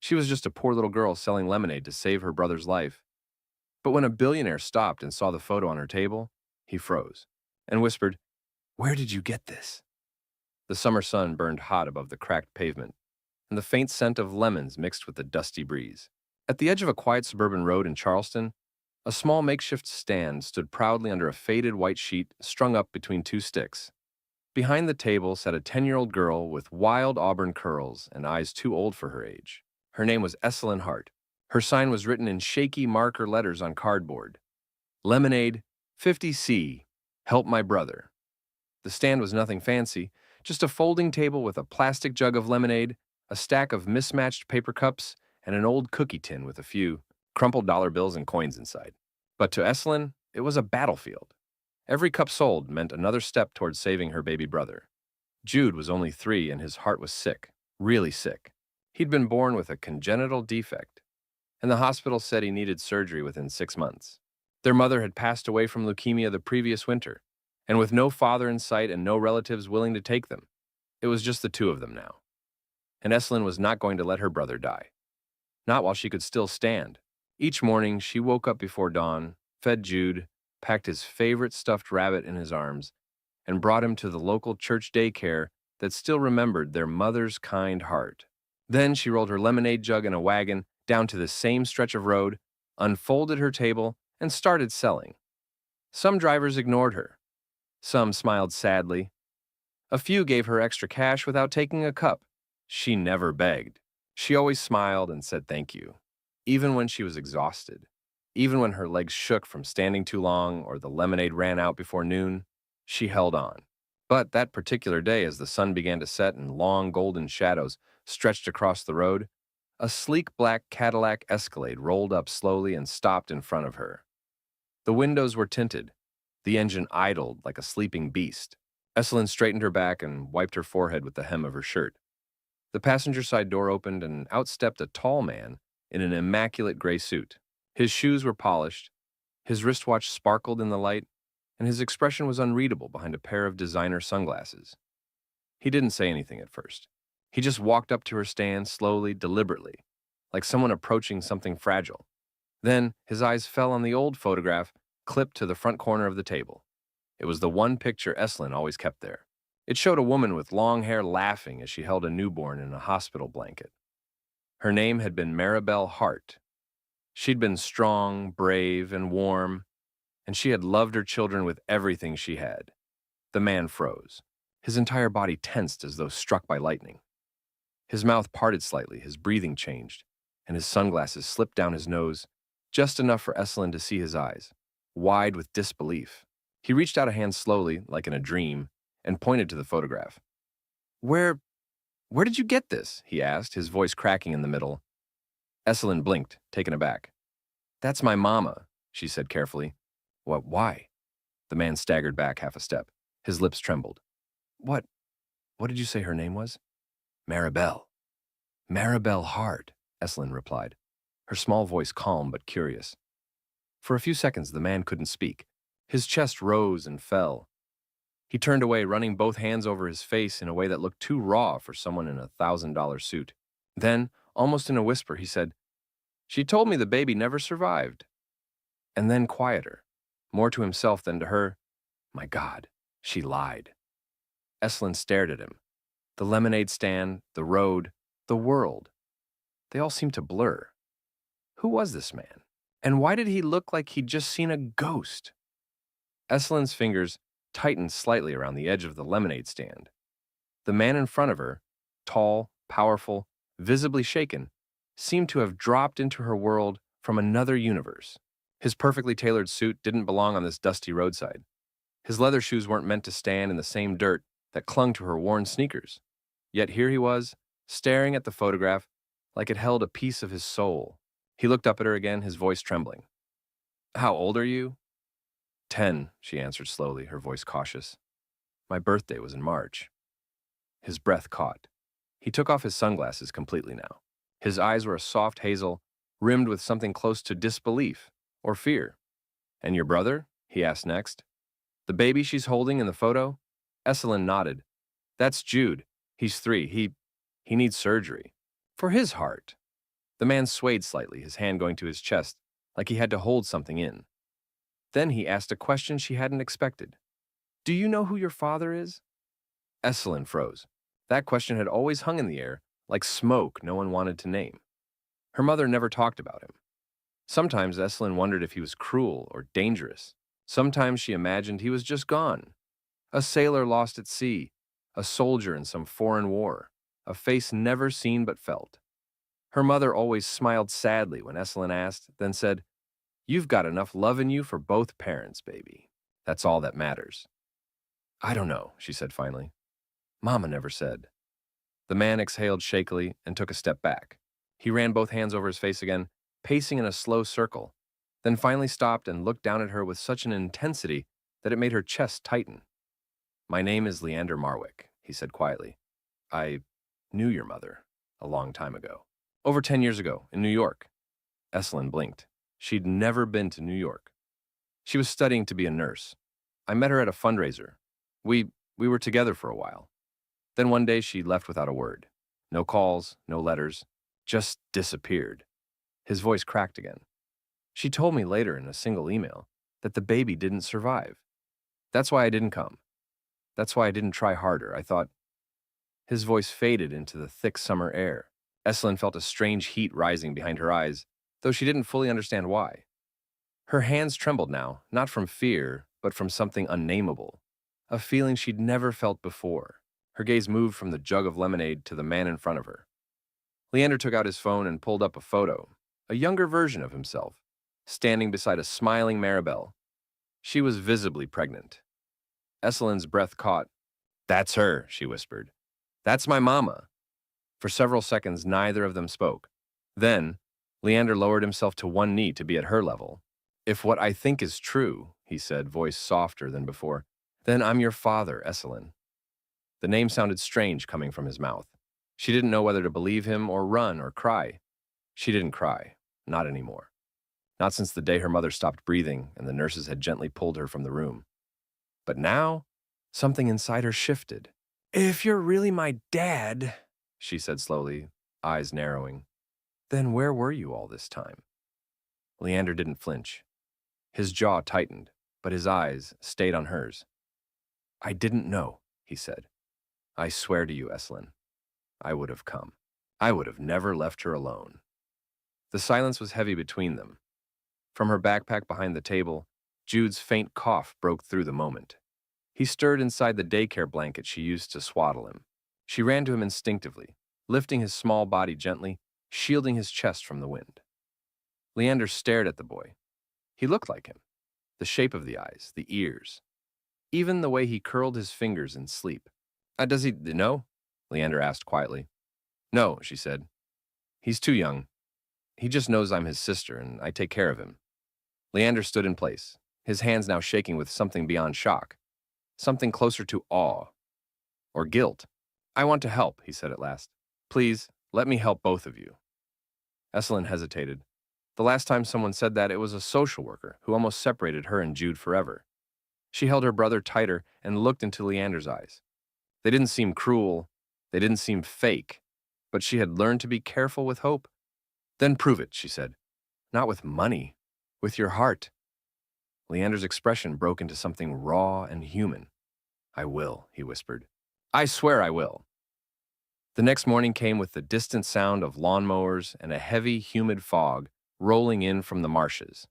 She was just a poor little girl selling lemonade to save her brother's life. But when a billionaire stopped and saw the photo on her table, he froze and whispered, "Where did you get this?" The summer sun burned hot above the cracked pavement, and the faint scent of lemons mixed with the dusty breeze. At the edge of a quiet suburban road in Charleston, a small makeshift stand stood proudly under a faded white sheet strung up between two sticks. Behind the table sat a 10-year-old girl with wild auburn curls and eyes too old for her age. Her name was Esselyn Hart. Her sign was written in shaky marker letters on cardboard. Lemonade, 50C, help my brother. The stand was nothing fancy, just a folding table with a plastic jug of lemonade, a stack of mismatched paper cups, and an old cookie tin with a few crumpled dollar bills and coins inside. But to Esselyn, it was a battlefield. Every cup sold meant another step towards saving her baby brother. Jude was only 3 and his heart was sick, really sick. He'd been born with a congenital defect, and the hospital said he needed surgery within 6 months. Their mother had passed away from leukemia the previous winter, and with no father in sight and no relatives willing to take them, it was just the two of them now. And Esselyn was not going to let her brother die. Not while she could still stand. Each morning, she woke up before dawn, fed Jude, packed his favorite stuffed rabbit in his arms, and brought him to the local church daycare that still remembered their mother's kind heart. Then she rolled her lemonade jug in a wagon down to the same stretch of road, unfolded her table, and started selling. Some drivers ignored her. Some smiled sadly. A few gave her extra cash without taking a cup. She never begged. She always smiled and said thank you, even when she was exhausted. Even when her legs shook from standing too long or the lemonade ran out before noon, she held on. But that particular day, as the sun began to set and long golden shadows stretched across the road, a sleek black Cadillac Escalade rolled up slowly and stopped in front of her. The windows were tinted. The engine idled like a sleeping beast. Esselyn straightened her back and wiped her forehead with the hem of her shirt. The passenger side door opened and out stepped a tall man in an immaculate gray suit. His shoes were polished, his wristwatch sparkled in the light, and his expression was unreadable behind a pair of designer sunglasses. He didn't say anything at first. He just walked up to her stand slowly, deliberately, like someone approaching something fragile. Then his eyes fell on the old photograph clipped to the front corner of the table. It was the one picture Esselyn always kept there. It showed a woman with long hair laughing as she held a newborn in a hospital blanket. Her name had been Maribel Hart. She'd been strong, brave, and warm, and she had loved her children with everything she had. The man froze. His entire body tensed as though struck by lightning. His mouth parted slightly, his breathing changed, and his sunglasses slipped down his nose, just enough for Esselyn to see his eyes, wide with disbelief. He reached out a hand slowly, like in a dream, and pointed to the photograph. Where did you get this?" he asked, his voice cracking in the middle. Esselyn blinked, taken aback. "That's my mama," she said carefully. Why?" The man staggered back half a step. His lips trembled. What did you say her name was?" "Maribel." "Maribel Hart," Esselyn replied, her small voice calm but curious. For a few seconds, the man couldn't speak. His chest rose and fell. He turned away, running both hands over his face in a way that looked too raw for someone in a $1,000 suit. Then, almost in a whisper, he said, "She told me the baby never survived." And then quieter, more to himself than to her, "My God, she lied." Esselyn stared at him. The lemonade stand, the road, the world. They all seemed to blur. Who was this man? And why did he look like he'd just seen a ghost? Esselyn's fingers tightened slightly around the edge of the lemonade stand. The man in front of her, tall, powerful, visibly shaken, seemed to have dropped into her world from another universe. His perfectly tailored suit didn't belong on this dusty roadside. His leather shoes weren't meant to stand in the same dirt that clung to her worn sneakers. Yet here he was, staring at the photograph like it held a piece of his soul. He looked up at her again, his voice trembling. "How old are you?" 10, she answered slowly, her voice cautious. "My birthday was in March." His breath caught. He took off his sunglasses completely now. His eyes were a soft hazel, rimmed with something close to disbelief or fear. "And your brother?" he asked next. "The baby she's holding in the photo?" Esselyn nodded. "That's Jude. He's 3. He needs surgery. For his heart." The man swayed slightly, his hand going to his chest, like he had to hold something in. Then he asked a question she hadn't expected. Do you know who your father is? Esselin froze. That question had always hung in the air, like smoke no one wanted to name. Her mother never talked about him. Sometimes Esselin wondered if he was cruel or dangerous. Sometimes she imagined he was just gone. A sailor lost at sea, a soldier in some foreign war, a face never seen but felt. Her mother always smiled sadly when Esselin asked, then said, You've got enough love in you for both parents, baby. That's all that matters. I don't know, she said finally. Mama never said. The man exhaled shakily and took a step back. He ran both hands over his face again, pacing in a slow circle, then finally stopped and looked down at her with such an intensity that it made her chest tighten. My name is Leander Marwick, he said quietly. I knew your mother a long time ago. Over 10 years ago, in New York. Esselin blinked. She'd never been to New York. She was studying to be a nurse. I met her at a fundraiser. We were together for a while. Then one day she left without a word. No calls, no letters, just disappeared. His voice cracked again. She told me later in a single email that the baby didn't survive. That's why I didn't come. That's why I didn't try harder. I thought. His voice faded into the thick summer air. Esselin felt a strange heat rising behind her eyes, though she didn't fully understand why. Her hands trembled now, not from fear, but from something unnameable, a feeling she'd never felt before. Her gaze moved from the jug of lemonade to the man in front of her. Leander took out his phone and pulled up a photo, a younger version of himself, standing beside a smiling Maribel. She was visibly pregnant. Esselin's breath caught. That's her, she whispered. That's my mama. For several seconds, neither of them spoke. Then, Leander lowered himself to one knee to be at her level. If what I think is true, he said, voice softer than before, then I'm your father, Esselin. The name sounded strange coming from his mouth. She didn't know whether to believe him or run or cry. She didn't cry, not anymore. Not since the day her mother stopped breathing and the nurses had gently pulled her from the room. But now, something inside her shifted. If you're really my dad, she said slowly, eyes narrowing, then where were you all this time? Leander didn't flinch. His jaw tightened, but his eyes stayed on hers. I didn't know, he said. I swear to you, Esselin, I would have come. I would have never left her alone. The silence was heavy between them. From her backpack behind the table, Jude's faint cough broke through the moment. He stirred inside the daycare blanket she used to swaddle him. She ran to him instinctively, lifting his small body gently, shielding his chest from the wind. Leander stared at the boy. He looked like him. The shape of the eyes, the ears, even the way he curled his fingers in sleep. Does he know? Leander asked quietly. No, she said. He's too young. He just knows I'm his sister, and I take care of him. Leander stood in place, his hands now shaking with something beyond shock, something closer to awe or guilt. I want to help, he said at last. Please, let me help both of you. Esselin hesitated. The last time someone said that, it was a social worker who almost separated her and Jude forever. She held her brother tighter and looked into Leander's eyes. They didn't seem cruel, they didn't seem fake, but she had learned to be careful with hope. Then prove it, she said. Not with money, with your heart. Leander's expression broke into something raw and human. I will, he whispered. I swear I will. The next morning came with the distant sound of lawnmowers and a heavy, humid fog rolling in from the marshes.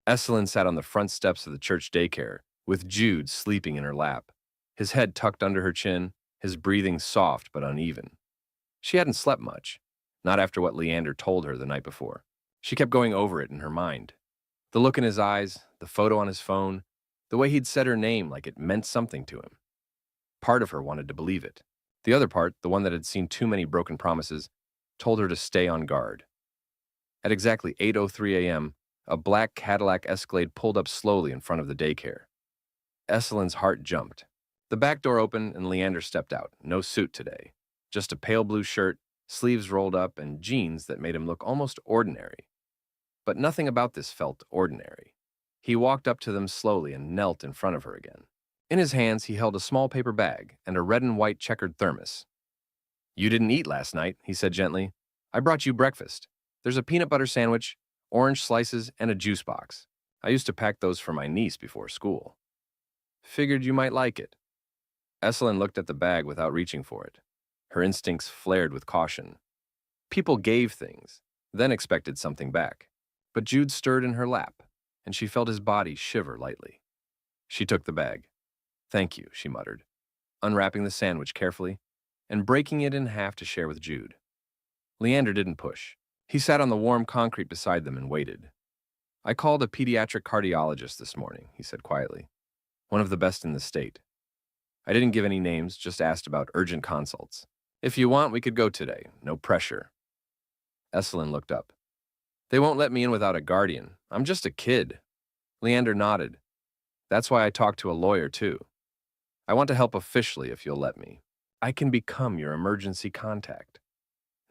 Esselin sat on the front steps of the church daycare, with Jude sleeping in her lap, his head tucked under her chin, his breathing soft but uneven. She hadn't slept much, not after what Leander told her the night before. She kept going over it in her mind. The look in his eyes, the photo on his phone, the way he'd said her name like it meant something to him. Part of her wanted to believe it. The other part, the one that had seen too many broken promises, told her to stay on guard. At exactly 8:03 a.m., a black Cadillac Escalade pulled up slowly in front of the daycare. Esselin's heart jumped. The back door opened and Leander stepped out, no suit today. Just a pale blue shirt, sleeves rolled up, and jeans that made him look almost ordinary. But nothing about this felt ordinary. He walked up to them slowly and knelt in front of her again. In his hands, he held a small paper bag and a red and white checkered thermos. You didn't eat last night, he said gently. I brought you breakfast. There's a peanut butter sandwich, orange slices, and a juice box. I used to pack those for my niece before school. Figured you might like it. Esselyn looked at the bag without reaching for it. Her instincts flared with caution. People gave things, then expected something back. But Jude stirred in her lap, and she felt his body shiver lightly. She took the bag. "Thank you," she muttered, unwrapping the sandwich carefully and breaking it in half to share with Jude. Leander didn't push. He sat on the warm concrete beside them and waited. "I called a pediatric cardiologist this morning," he said quietly. "One of the best in the state. I didn't give any names, just asked about urgent consults. If you want, we could go today. No pressure." Esselyn looked up. "They won't let me in without a guardian. I'm just a kid." Leander nodded. "That's why I talked to a lawyer, too. I want to help officially if you'll let me. I can become your emergency contact.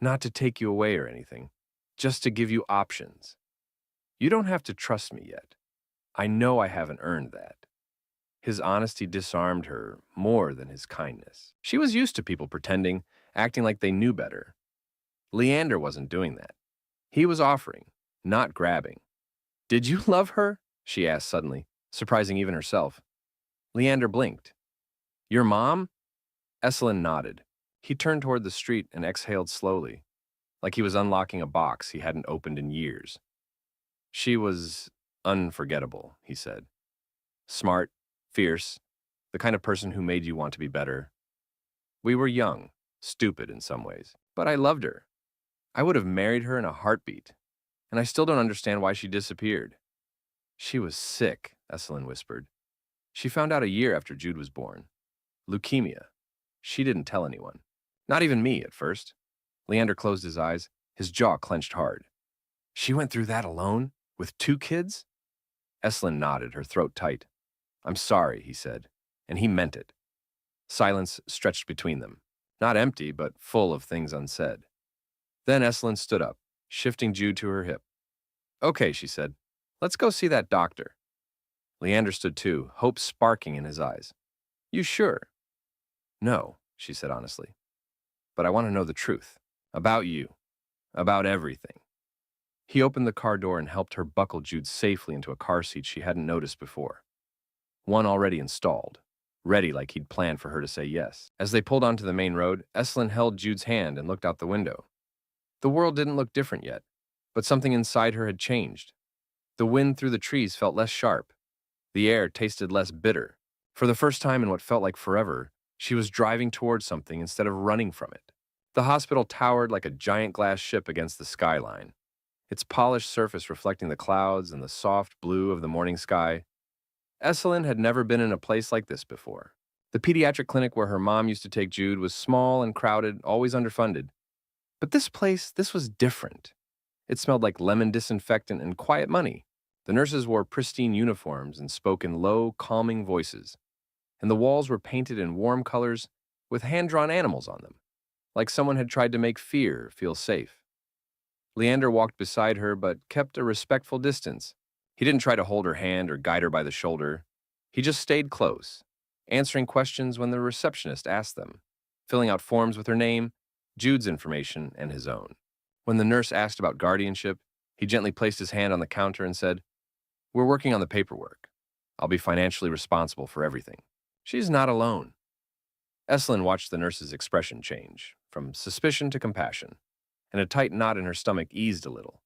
Not to take you away or anything, just to give you options. You don't have to trust me yet. I know I haven't earned that." His honesty disarmed her more than his kindness. She was used to people pretending, acting like they knew better. Leander wasn't doing that. He was offering, not grabbing. "Did you love her?" she asked suddenly, surprising even herself. Leander blinked. "Your mom?" Esselyn nodded. He turned toward the street and exhaled slowly, like he was unlocking a box he hadn't opened in years. "She was unforgettable," he said. "Smart, fierce, the kind of person who made you want to be better. We were young, stupid in some ways, but I loved her. I would have married her in a heartbeat, and I still don't understand why she disappeared." "She was sick," Esselyn whispered. "She found out a year after Jude was born. Leukemia. She didn't tell anyone. Not even me at first." Leander closed his eyes, his jaw clenched hard. "She went through that alone? With 2 kids?" Esselyn nodded, her throat tight. "I'm sorry," he said, and he meant it. Silence stretched between them, not empty, but full of things unsaid. Then Esselyn stood up, shifting Jude to her hip. "Okay," she said, "let's go see that doctor." Leander stood too, hope sparking in his eyes. "You sure?" "No," she said honestly. "But I want to know the truth. About you. About everything." He opened the car door and helped her buckle Jude safely into a car seat she hadn't noticed before. One already installed, ready like he'd planned for her to say yes. As they pulled onto the main road, Esselyn held Jude's hand and looked out the window. The world didn't look different yet, but something inside her had changed. The wind through the trees felt less sharp. The air tasted less bitter. For the first time in what felt like forever, she was driving towards something instead of running from it. The hospital towered like a giant glass ship against the skyline, its polished surface reflecting the clouds and the soft blue of the morning sky. Esselyn had never been in a place like this before. The pediatric clinic where her mom used to take Jude was small and crowded, always underfunded. But this place, this was different. It smelled like lemon disinfectant and quiet money. The nurses wore pristine uniforms and spoke in low, calming voices. And the walls were painted in warm colors with hand-drawn animals on them, like someone had tried to make fear feel safe. Leander walked beside her but kept a respectful distance. He didn't try to hold her hand or guide her by the shoulder. He just stayed close, answering questions when the receptionist asked them, filling out forms with her name, Jude's information, and his own. When the nurse asked about guardianship, he gently placed his hand on the counter and said, "We're working on the paperwork. I'll be financially responsible for everything. She's not alone." Esselyn watched the nurse's expression change, from suspicion to compassion, and a tight knot in her stomach eased a little.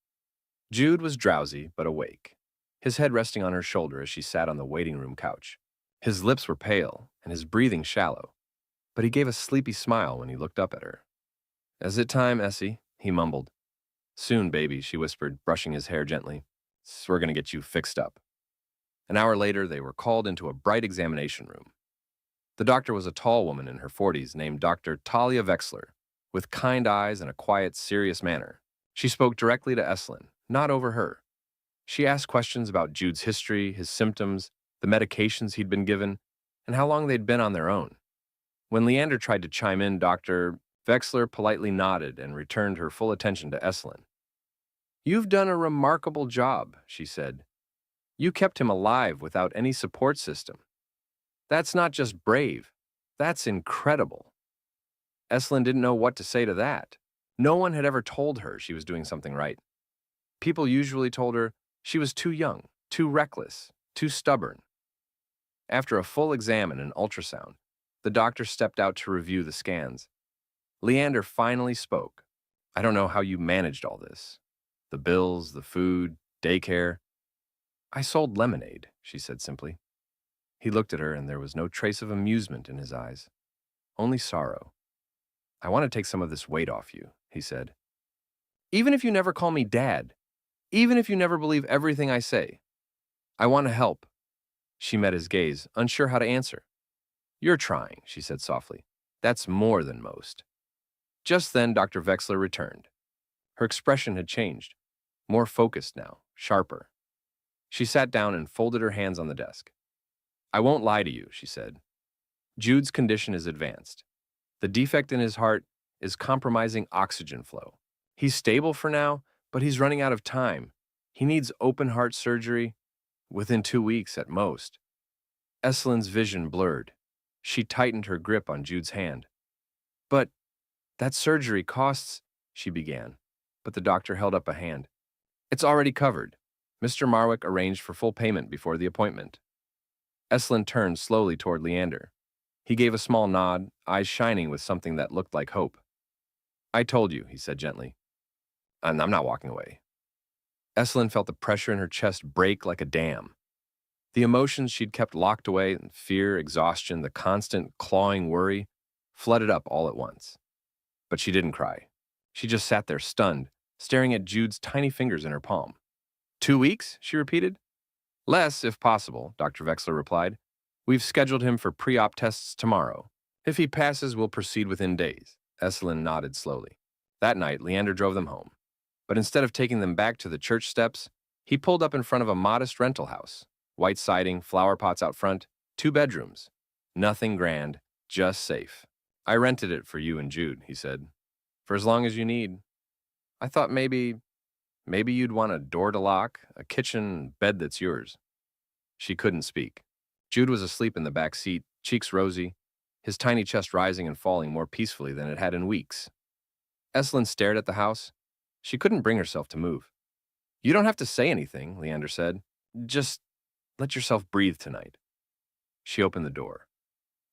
Jude was drowsy but awake, his head resting on her shoulder as she sat on the waiting room couch. His lips were pale and his breathing shallow, but he gave a sleepy smile when he looked up at her. "Is it time, Essie?" he mumbled. "Soon, baby," she whispered, brushing his hair gently. "We're going to get you fixed up." An hour later, they were called into a bright examination room. The doctor was a tall woman in her 40s named Dr. Talia Wexler, with kind eyes and a quiet, serious manner. She spoke directly to Esselyn, not over her. She asked questions about Jude's history, his symptoms, the medications he'd been given, and how long they'd been on their own. When Leander tried to chime in, Dr. Wexler politely nodded and returned her full attention to Esselyn. "You've done a remarkable job," she said. "You kept him alive without any support system. That's not just brave, that's incredible." Esselyn didn't know what to say to that. No one had ever told her she was doing something right. People usually told her she was too young, too reckless, too stubborn. After a full exam and an ultrasound, the doctor stepped out to review the scans. Leander finally spoke. I don't know how you managed all this. The bills, the food, daycare. I sold lemonade, she said simply. He looked at her and there was no trace of amusement in his eyes, only sorrow. I want to take some of this weight off you, he said. Even if you never call me Dad, even if you never believe everything I say, I want to help. She met his gaze, unsure how to answer. You're trying, she said softly. That's more than most. Just then, Dr. Wexler returned. Her expression had changed, more focused now, sharper. She sat down and folded her hands on the desk. I won't lie to you, she said. Jude's condition is advanced. The defect in his heart is compromising oxygen flow. He's stable for now, but he's running out of time. He needs open heart surgery within 2 weeks at most. Esselin's vision blurred. She tightened her grip on Jude's hand. But that surgery costs, she began, but the doctor held up a hand. It's already covered. Mr. Marwick arranged for full payment before the appointment. Esselin turned slowly toward Leander. He gave a small nod, eyes shining with something that looked like hope. I told you, he said gently. And I'm not walking away. Esselin felt the pressure in her chest break like a dam. The emotions she'd kept locked away, fear, exhaustion, the constant clawing worry, flooded up all at once. But she didn't cry. She just sat there stunned, staring at Jude's tiny fingers in her palm. 2 weeks? She repeated. Less, if possible, Dr. Wexler replied. We've scheduled him for pre-op tests tomorrow. If he passes, we'll proceed within days. Esselin nodded slowly. That night, Leander drove them home. But instead of taking them back to the church steps, he pulled up in front of a modest rental house. White siding, flower pots out front, 2 bedrooms. Nothing grand, just safe. I rented it for you and Jude, he said. For as long as you need. I thought maybe you'd want a door to lock, a kitchen, bed that's yours. She couldn't speak. Jude was asleep in the back seat, cheeks rosy, his tiny chest rising and falling more peacefully than it had in weeks. Esselin stared at the house. She couldn't bring herself to move. You don't have to say anything, Leander said. Just let yourself breathe tonight. She opened the door,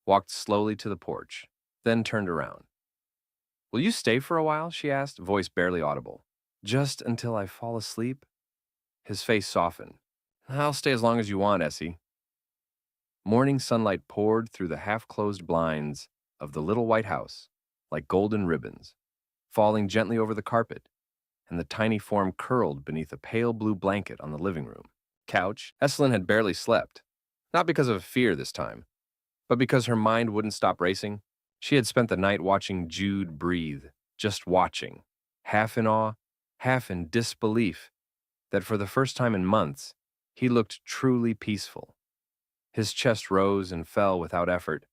walked slowly to the porch, then turned around. Will you stay for a while? She asked, voice barely audible. Just until I fall asleep? His face softened. I'll stay as long as you want, Essie. Morning sunlight poured through the half-closed blinds of the little white house like golden ribbons, falling gently over the carpet, and the tiny form curled beneath a pale blue blanket on the living room couch. Esselin had barely slept, not because of fear this time, but because her mind wouldn't stop racing. She had spent the night watching Jude breathe, just watching, half in awe, half in disbelief that for the first time in months, he looked truly peaceful. His chest rose and fell without effort.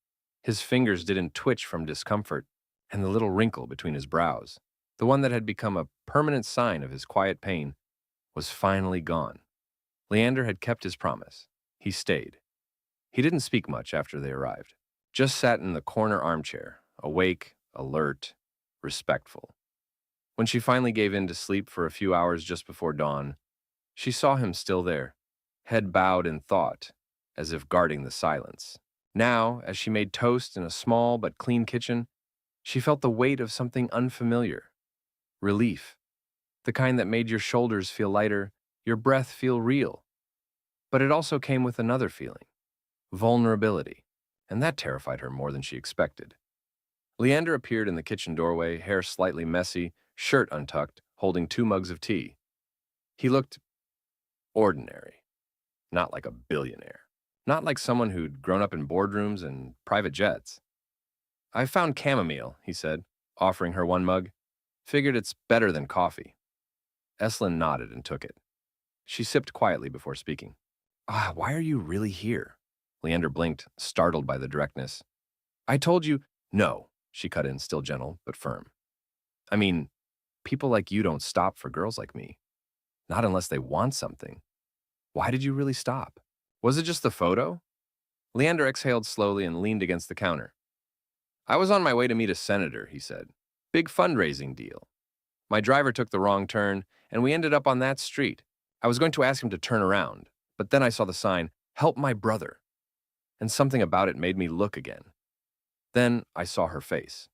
His fingers didn't twitch from discomfort, and the little wrinkle between his brows, the one that had become a permanent sign of his quiet pain, was finally gone. Leander had kept his promise. He stayed. He didn't speak much after they arrived, just sat in the corner armchair, awake, alert, respectful. When she finally gave in to sleep for a few hours just before dawn, she saw him still there, head bowed in thought, as if guarding the silence. Now, as she made toast in a small but clean kitchen, she felt the weight of something unfamiliar. Relief. The kind that made your shoulders feel lighter, your breath feel real. But it also came with another feeling. Vulnerability. And that terrified her more than she expected. Leander appeared in the kitchen doorway, hair slightly messy, shirt untucked, holding 2 mugs of tea. He looked ordinary, not like a billionaire, not like someone who'd grown up in boardrooms and private jets. I found chamomile, he said, offering her 1 mug. Figured it's better than coffee. Esselin nodded and took it. She sipped quietly before speaking. Why are you really here? Leander blinked, startled by the directness. I told you. No, she cut in, still gentle but firm. I mean, people like you don't stop for girls like me. Not unless they want something. Why did you really stop? Was it just the photo? Leander exhaled slowly and leaned against the counter. I was on my way to meet a senator, he said. Big fundraising deal. My driver took the wrong turn, and we ended up on that street. I was going to ask him to turn around, but then I saw the sign, "Help my brother," and something about it made me look again. Then I saw her face.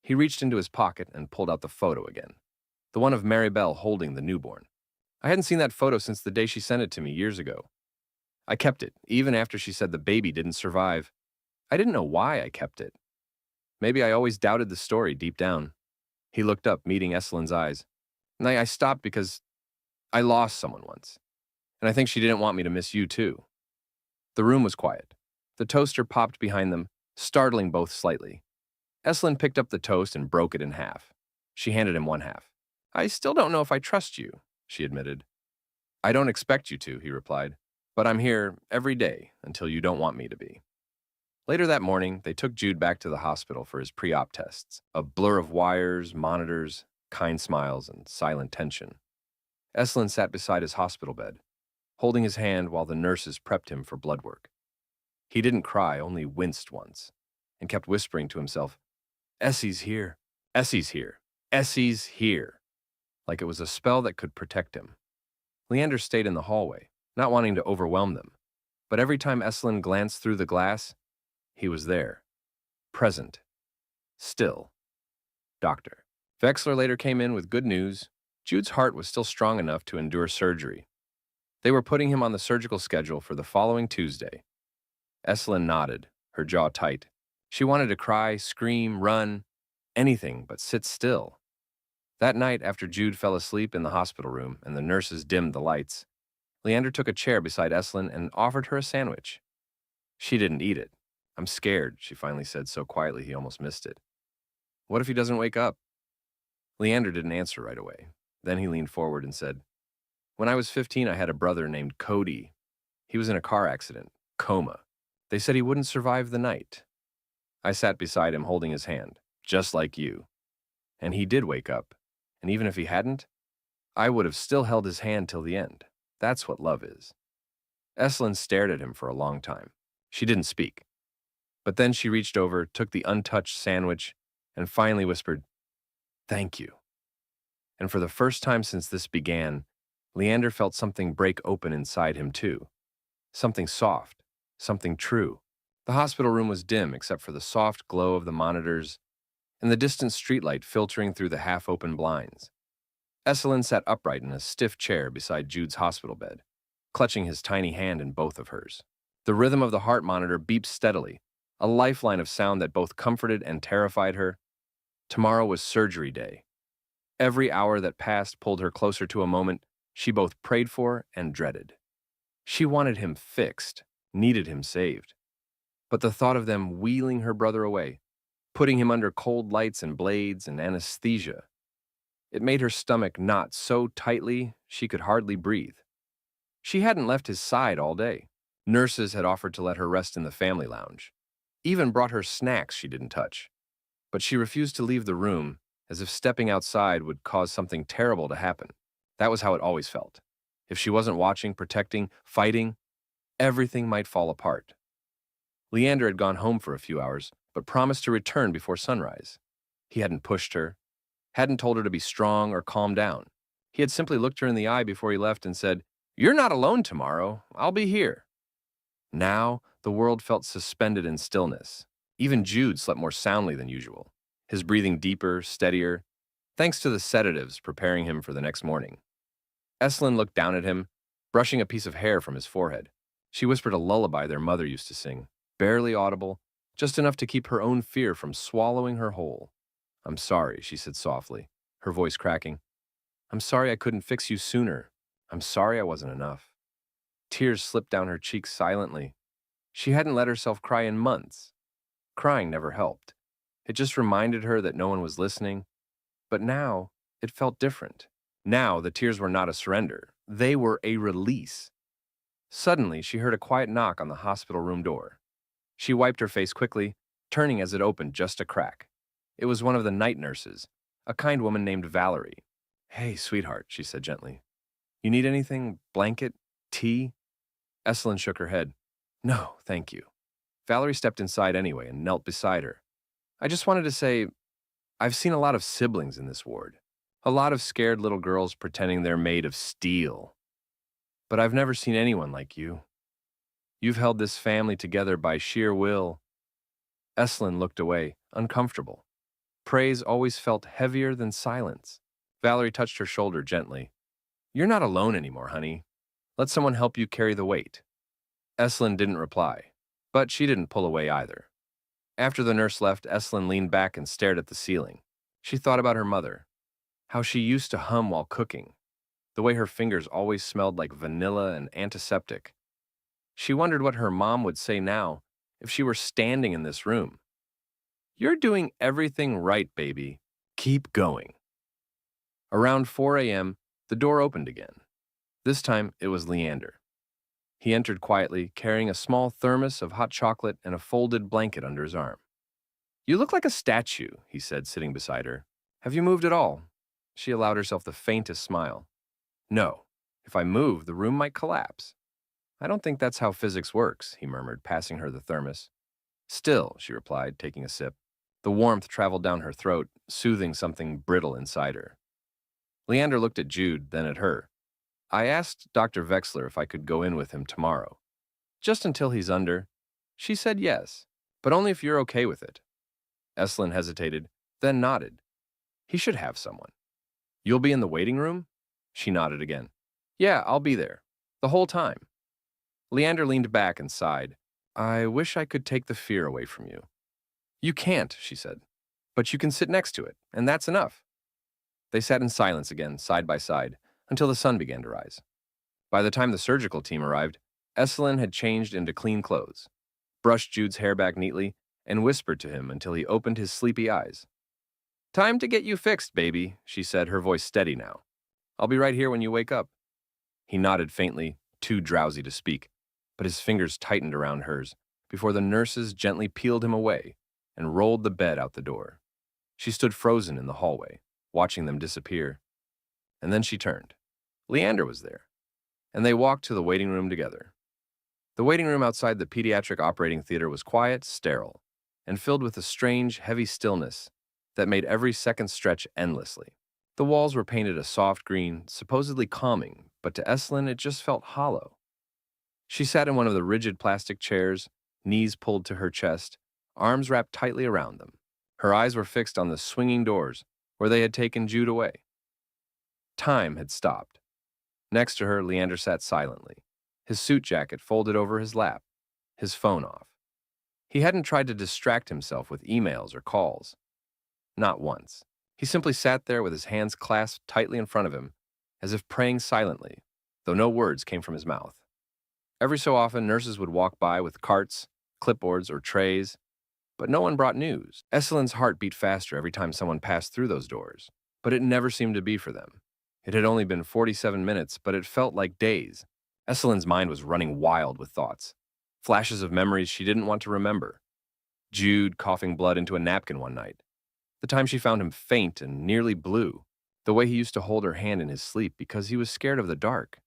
He reached into his pocket and pulled out the photo again, the one of Mary Bell holding the newborn. I hadn't seen that photo since the day she sent it to me years ago. I kept it, even after she said the baby didn't survive. I didn't know why I kept it. Maybe I always doubted the story deep down. He looked up, meeting Esselin's eyes. And I stopped because I lost someone once. And I think she didn't want me to miss you too. The room was quiet. The toaster popped behind them, startling both slightly. Esselin picked up the toast and broke it in half. She handed him one half. "I still don't know if I trust you," she admitted. "I don't expect you to," he replied. "But I'm here every day until you don't want me to be." Later that morning, they took Jude back to the hospital for his pre-op tests, a blur of wires, monitors, kind smiles, and silent tension. Esselin sat beside his hospital bed, holding his hand while the nurses prepped him for blood work. He didn't cry, only winced once, and kept whispering to himself, "Essie's here, Essie's here, Essie's here," like it was a spell that could protect him. Leander stayed in the hallway, not wanting to overwhelm them, but every time Esselin glanced through the glass, he was there, present, still. Doctor. Vexler later came in with good news. Jude's heart was still strong enough to endure surgery. They were putting him on the surgical schedule for the following Tuesday. Esselin nodded, her jaw tight. She wanted to cry, scream, run, anything but sit still. That night, after Jude fell asleep in the hospital room and the nurses dimmed the lights, Leander took a chair beside Esselin and offered her a sandwich. She didn't eat it. "I'm scared," she finally said so quietly he almost missed it. "What if he doesn't wake up?" Leander didn't answer right away. Then he leaned forward and said, "When I was 15, I had a brother named Cody. He was in a car accident, coma. They said he wouldn't survive the night. I sat beside him holding his hand, just like you. And he did wake up. And even if he hadn't, I would have still held his hand till the end. That's what love is." Esselin stared at him for a long time. She didn't speak. But then she reached over, took the untouched sandwich, and finally whispered, "Thank you." And for the first time since this began, Leander felt something break open inside him too. Something soft, something true. The hospital room was dim except for the soft glow of the monitors and the distant streetlight filtering through the half-open blinds. Esselin sat upright in a stiff chair beside Jude's hospital bed, clutching his tiny hand in both of hers. The rhythm of the heart monitor beeped steadily, a lifeline of sound that both comforted and terrified her. Tomorrow was surgery day. Every hour that passed pulled her closer to a moment she both prayed for and dreaded. She wanted him fixed, needed him saved. But the thought of them wheeling her brother away, putting him under cold lights and blades and anesthesia, it made her stomach knot so tightly she could hardly breathe. She hadn't left his side all day. Nurses had offered to let her rest in the family lounge, even brought her snacks she didn't touch. But she refused to leave the room, as if stepping outside would cause something terrible to happen. That was how it always felt. If she wasn't watching, protecting, fighting, everything might fall apart. Leander had gone home for a few hours, but promised to return before sunrise. He hadn't pushed her, hadn't told her to be strong or calm down. He had simply looked her in the eye before he left and said, "You're not alone tomorrow. I'll be here." Now, the world felt suspended in stillness. Even Jude slept more soundly than usual, his breathing deeper, steadier, thanks to the sedatives preparing him for the next morning. Esselin looked down at him, brushing a piece of hair from his forehead. She whispered a lullaby their mother used to sing, barely audible, just enough to keep her own fear from swallowing her whole. "I'm sorry," she said softly, her voice cracking. "I'm sorry I couldn't fix you sooner. I'm sorry I wasn't enough." Tears slipped down her cheeks silently. She hadn't let herself cry in months. Crying never helped. It just reminded her that no one was listening. But now, it felt different. Now, the tears were not a surrender. They were a release. Suddenly, she heard a quiet knock on the hospital room door. She wiped her face quickly, turning as it opened just a crack. It was one of the night nurses, a kind woman named Valerie. "Hey, sweetheart," she said gently. "You need anything? Blanket? Tea?" Esselin shook her head. "No, thank you." Valerie stepped inside anyway and knelt beside her. "I just wanted to say, I've seen a lot of siblings in this ward. A lot of scared little girls pretending they're made of steel. But I've never seen anyone like you. You've held this family together by sheer will. Esselyn looked away, uncomfortable. Praise always felt heavier than silence. Valerie touched her shoulder gently. You're not alone anymore, honey. Let someone help you carry the weight. Esselyn didn't reply, but she didn't pull away either. After the nurse left, Esselyn leaned back and stared at the ceiling. She thought about her mother, how she used to hum while cooking, the way her fingers always smelled like vanilla and antiseptic. She wondered what her mom would say now if she were standing in this room. You're doing everything right, baby. Keep going. Around 4 a.m., the door opened again. This time, it was Leander. He entered quietly, carrying a small thermos of hot chocolate and a folded blanket under his arm. You look like a statue, he said, sitting beside her. Have you moved at all? She allowed herself the faintest smile. No. If I move, the room might collapse. I don't think that's how physics works, he murmured, passing her the thermos. Still, she replied, taking a sip. The warmth traveled down her throat, soothing something brittle inside her. Leander looked at Jude, then at her. I asked Dr. Vexler if I could go in with him tomorrow. Just until he's under. She said yes, but only if you're okay with it. Esselyn hesitated, then nodded. He should have someone. You'll be in the waiting room? She nodded again. Yeah, I'll be there. The whole time. Leander leaned back and sighed. I wish I could take the fear away from you. You can't, she said. But you can sit next to it, and that's enough. They sat in silence again, side by side, until the sun began to rise. By the time the surgical team arrived, Esselyn had changed into clean clothes, brushed Jude's hair back neatly, and whispered to him until he opened his sleepy eyes. Time to get you fixed, baby, she said, her voice steady now. I'll be right here when you wake up. He nodded faintly, too drowsy to speak, but his fingers tightened around hers before the nurses gently peeled him away and rolled the bed out the door. She stood frozen in the hallway, watching them disappear. And then she turned. Leander was there, and they walked to the waiting room together. The waiting room outside the pediatric operating theater was quiet, sterile, and filled with a strange, heavy stillness that made every second stretch endlessly. The walls were painted a soft green, supposedly calming, but to Esselyn it just felt hollow. She sat in one of the rigid plastic chairs, knees pulled to her chest, arms wrapped tightly around them. Her eyes were fixed on the swinging doors where they had taken Jude away. Time had stopped. Next to her, Leander sat silently, his suit jacket folded over his lap, his phone off. He hadn't tried to distract himself with emails or calls. Not once. He simply sat there with his hands clasped tightly in front of him, as if praying silently, though no words came from his mouth. Every so often, nurses would walk by with carts, clipboards, or trays, but no one brought news. Esselyn's heart beat faster every time someone passed through those doors, but it never seemed to be for them. It had only been 47 minutes, but it felt like days. Esselyn's mind was running wild with thoughts, flashes of memories she didn't want to remember. Jude coughing blood into a napkin one night, the time she found him faint and nearly blue, the way he used to hold her hand in his sleep because he was scared of the dark.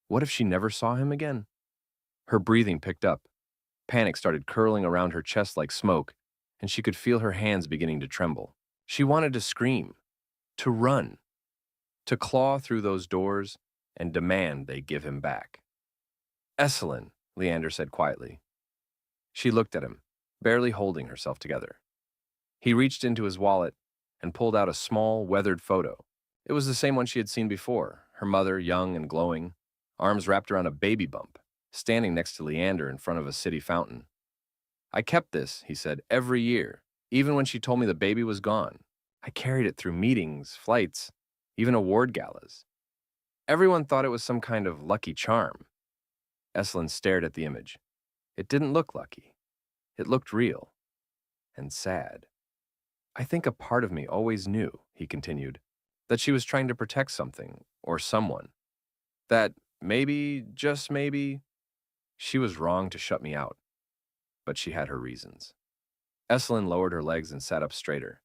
What if she never saw him again? Her breathing picked up. Panic started curling around her chest like smoke, and she could feel her hands beginning to tremble. She wanted to scream, to run, to claw through those doors and demand they give him back. Esselyn, Leander said quietly. She looked at him, barely holding herself together. He reached into his wallet and pulled out a small, weathered photo. It was the same one she had seen before, her mother, young and glowing, arms wrapped around a baby bump, standing next to Leander in front of a city fountain. I kept this, he said, every year, even when she told me the baby was gone. I carried it through meetings, flights, even award galas. Everyone thought it was some kind of lucky charm. Esselyn stared at the image. It didn't look lucky. It looked real and sad. I think a part of me always knew, he continued, that she was trying to protect something or someone. That maybe, just maybe, she was wrong to shut me out. But she had her reasons. Esselyn lowered her legs and sat up straighter.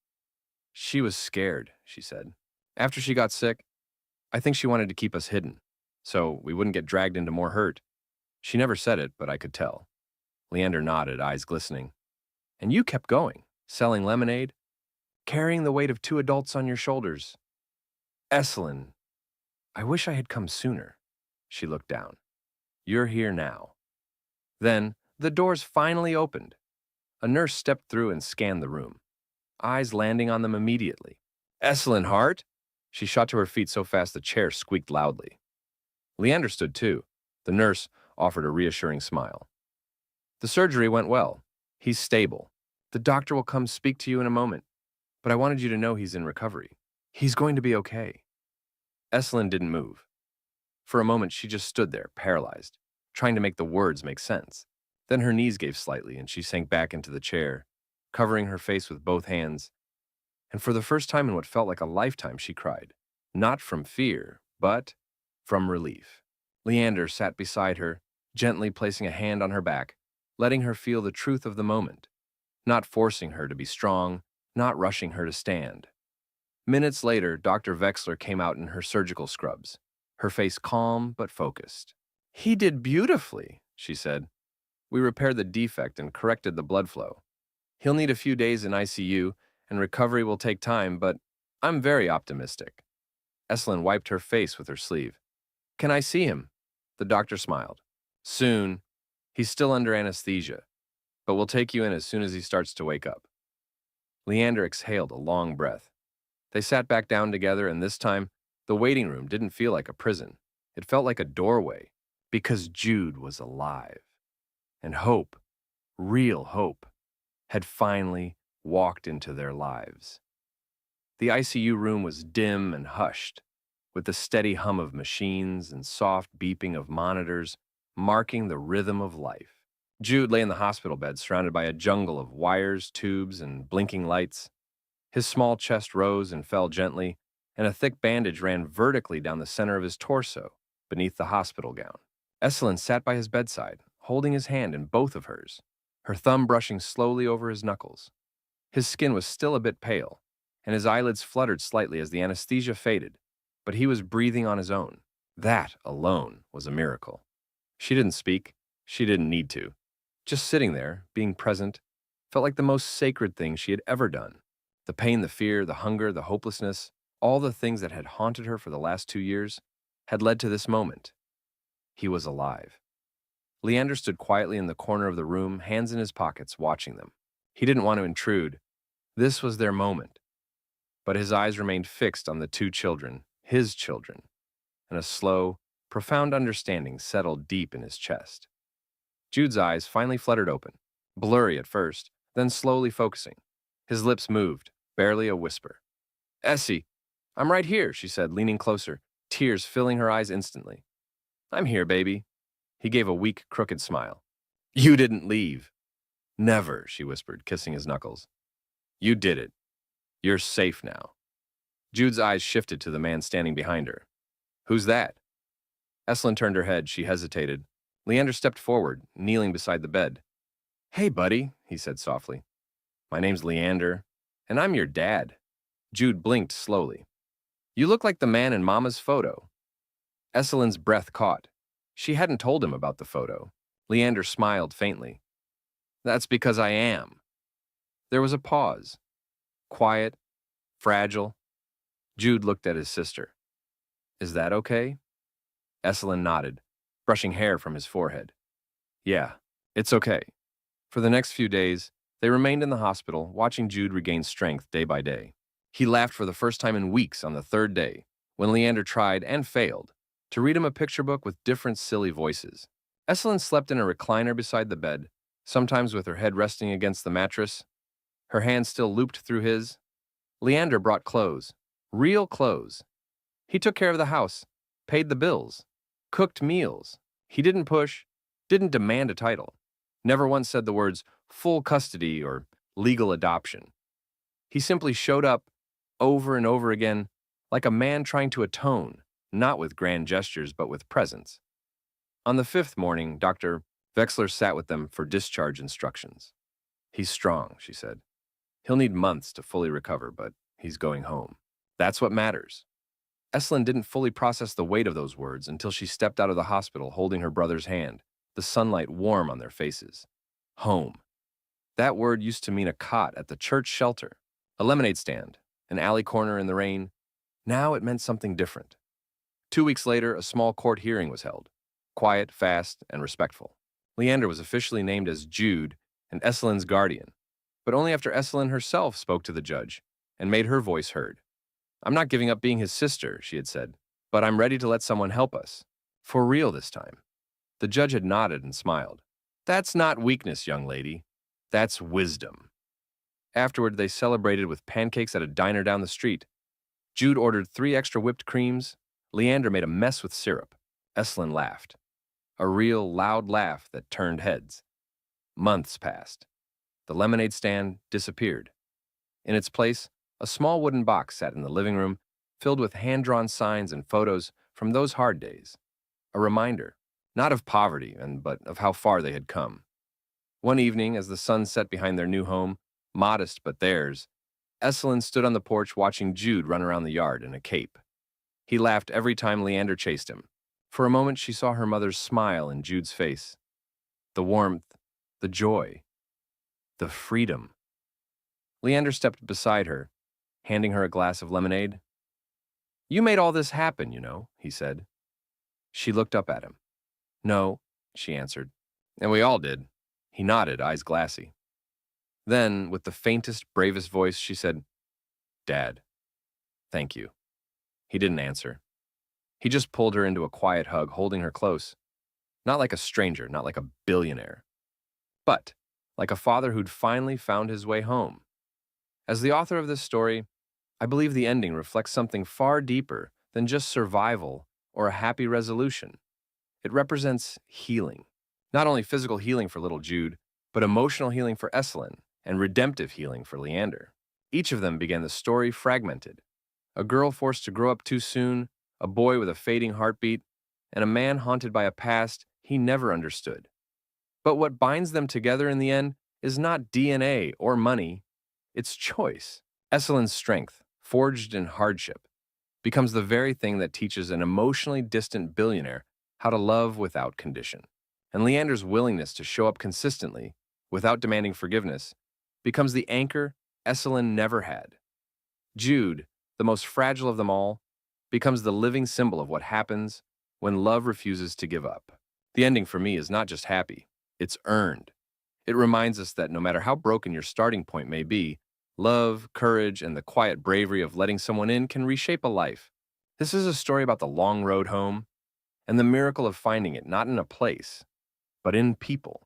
She was scared, she said. After she got sick, I think she wanted to keep us hidden, so we wouldn't get dragged into more hurt. She never said it, but I could tell. Leander nodded, eyes glistening. And you kept going, selling lemonade, carrying the weight of 2 adults on your shoulders. Esselyn, I wish I had come sooner. She looked down. You're here now. Then, the doors finally opened. A nurse stepped through and scanned the room, eyes landing on them immediately. Esselyn Hart? She shot to her feet so fast the chair squeaked loudly. Leander stood too. The nurse offered a reassuring smile. The surgery went well. He's stable. The doctor will come speak to you in a moment, but I wanted you to know he's in recovery. He's going to be okay. Esselyn didn't move. For a moment, she just stood there, paralyzed, trying to make the words make sense. Then her knees gave slightly, and she sank back into the chair, covering her face with both hands. And for the first time in what felt like a lifetime, she cried. Not from fear, but from relief. Leander sat beside her, gently placing a hand on her back, letting her feel the truth of the moment, not forcing her to be strong, not rushing her to stand. Minutes later, Dr. Wexler came out in her surgical scrubs, her face calm but focused. He did beautifully, she said. We repaired the defect and corrected the blood flow. He'll need a few days in ICU, and recovery will take time, but I'm very optimistic. Esselyn wiped her face with her sleeve. Can I see him? The doctor smiled. Soon. He's still under anesthesia, but we'll take you in as soon as he starts to wake up. Leander exhaled a long breath. They sat back down together, and this time, the waiting room didn't feel like a prison. It felt like a doorway, because Jude was alive. And hope, real hope, had finally walked into their lives. The ICU room was dim and hushed, with the steady hum of machines and soft beeping of monitors marking the rhythm of life. Jude lay in the hospital bed surrounded by a jungle of wires, tubes, and blinking lights. His small chest rose and fell gently, and a thick bandage ran vertically down the center of his torso, beneath the hospital gown. Esselyn sat by his bedside, holding his hand in both of hers, her thumb brushing slowly over his knuckles. His skin was still a bit pale, and his eyelids fluttered slightly as the anesthesia faded, but he was breathing on his own. That alone was a miracle. She didn't speak. She didn't need to. Just sitting there, being present, felt like the most sacred thing she had ever done. The pain, the fear, the hunger, the hopelessness, all the things that had haunted her for the last 2 years, had led to this moment. He was alive. Leander stood quietly in the corner of the room, hands in his pockets, watching them. He didn't want to intrude. This was their moment. But his eyes remained fixed on the 2 children, his children, and a slow, profound understanding settled deep in his chest. Jude's eyes finally fluttered open, blurry at first, then slowly focusing. His lips moved, barely a whisper. Essie, I'm right here, she said, leaning closer, tears filling her eyes instantly. I'm here, baby. He gave a weak, crooked smile. You didn't leave. Never, she whispered, kissing his knuckles. You did it. You're safe now. Jude's eyes shifted to the man standing behind her. Who's that? Esselyn turned her head. She hesitated. Leander stepped forward, kneeling beside the bed. Hey, buddy, he said softly. My name's Leander, and I'm your dad. Jude blinked slowly. You look like the man in Mama's photo. Esselyn's breath caught. She hadn't told him about the photo. Leander smiled faintly. That's because I am. There was a pause. Quiet, fragile. Jude looked at his sister. Is that okay? Esselyn nodded, brushing hair from his forehead. Yeah, it's okay. For the next few days, they remained in the hospital, watching Jude regain strength day by day. He laughed for the first time in weeks on the 3rd day, when Leander tried, and failed, to read him a picture book with different silly voices. Esselyn slept in a recliner beside the bed, sometimes with her head resting against the mattress, her hand still looped through his. Leander brought clothes, real clothes. He took care of the house, paid the bills, cooked meals. He didn't push, didn't demand a title, never once said the words full custody or legal adoption. He simply showed up over and over again like a man trying to atone, not with grand gestures but with presence. On the 5th morning, Dr. Wexler sat with them for discharge instructions. He's strong, she said. He'll need months to fully recover, but he's going home. That's what matters. Esselyn didn't fully process the weight of those words until she stepped out of the hospital holding her brother's hand, the sunlight warm on their faces. Home. That word used to mean a cot at the church shelter, a lemonade stand, an alley corner in the rain. Now it meant something different. 2 weeks later, a small court hearing was held. Quiet, fast, and respectful. Leander was officially named as Jude and Esselin's guardian, but only after Esselin herself spoke to the judge and made her voice heard. "I'm not giving up being his sister," she had said, "but I'm ready to let someone help us. For real this time." The judge had nodded and smiled. "That's not weakness, young lady. That's wisdom." Afterward, they celebrated with pancakes at a diner down the street. Jude ordered 3 extra whipped creams. Leander made a mess with syrup. Esselin laughed. A real loud laugh that turned heads. Months passed. The lemonade stand disappeared. In its place, a small wooden box sat in the living room, filled with hand-drawn signs and photos from those hard days. A reminder, not of poverty, but of how far they had come. One evening, as the sun set behind their new home, modest but theirs, Esselin stood on the porch watching Jude run around the yard in a cape. He laughed every time Leander chased him. For a moment, she saw her mother's smile in Jude's face. The warmth, the joy, the freedom. Leander stepped beside her, handing her a glass of lemonade. "You made all this happen, you know," he said. She looked up at him. "No," she answered. "And we all did." He nodded, eyes glassy. Then, with the faintest, bravest voice, she said, "Dad, thank you." He didn't answer. He just pulled her into a quiet hug, holding her close. Not like a stranger, not like a billionaire, but like a father who'd finally found his way home. As the author of this story, I believe the ending reflects something far deeper than just survival or a happy resolution. It represents healing. Not only physical healing for little Jude, but emotional healing for Esselin and redemptive healing for Leander. Each of them began the story fragmented. A girl forced to grow up too soon, a boy with a fading heartbeat, and a man haunted by a past he never understood. But what binds them together in the end is not DNA or money, it's choice. Esselin's strength, forged in hardship, becomes the very thing that teaches an emotionally distant billionaire how to love without condition. And Leander's willingness to show up consistently, without demanding forgiveness, becomes the anchor Esselin never had. Jude, the most fragile of them all, becomes the living symbol of what happens when love refuses to give up. The ending for me is not just happy, it's earned. It reminds us that no matter how broken your starting point may be, love, courage, and the quiet bravery of letting someone in can reshape a life. This is a story about the long road home and the miracle of finding it not in a place, but in people.